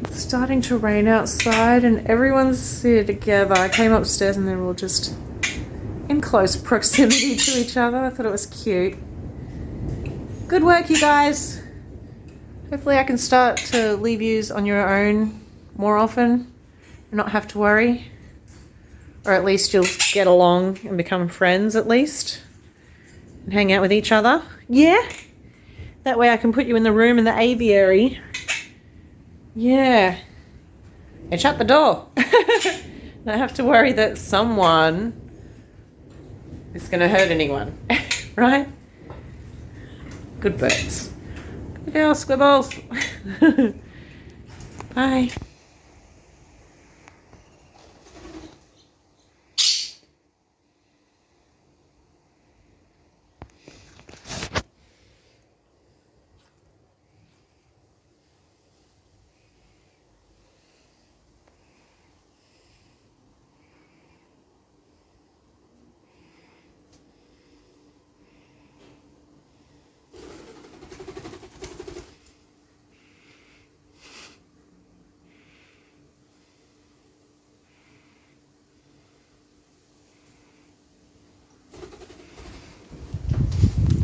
It's starting to rain outside and everyone's here together. I came upstairs and they're all just in close proximity to each other. I thought it was cute. Good work, you guys. Hopefully I can start to leave yous on your own more often and not have to worry. Or at least you'll get along and become friends at least. And hang out with each other. Yeah? That way I can put you in the room in the aviary. Yeah. And shut the door. Not have to worry that someone is going to hurt anyone. Right? Good birds. Good girl, squibbles. Bye.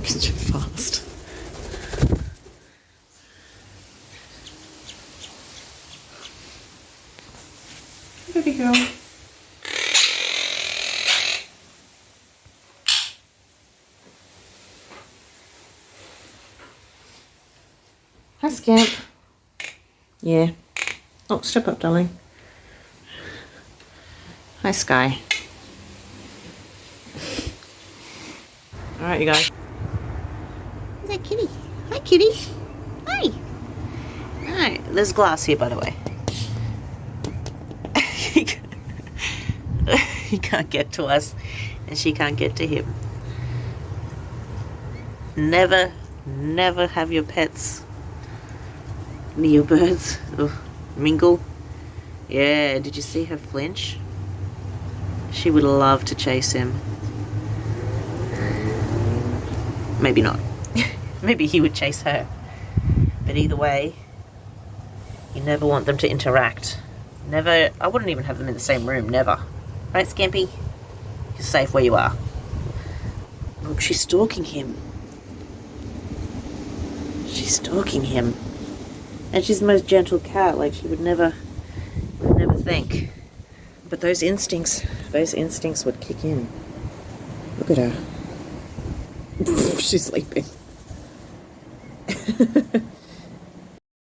It's too fast. Baby girl. Hi, Scamp. Yeah. Oh, step up, darling. Hi, Sky. All right, you guys. Is that Kitty? Hi, Kitty. Hi. Hi. There's glass here, by the way. He can't get to us, and she can't get to him. Never have your pets near your birds. Oh, mingle. Yeah, did you see her flinch? She would love to chase him. Maybe not. Maybe he would chase her. But either way, you never want them to interact. Never. I wouldn't even have them in the same room. Never. Right, Scampy? You're safe where you are. Look, she's stalking him. She's stalking him. And she's the most gentle cat. Like, she would never think. But those instincts would kick in. Look at her. She's sleeping.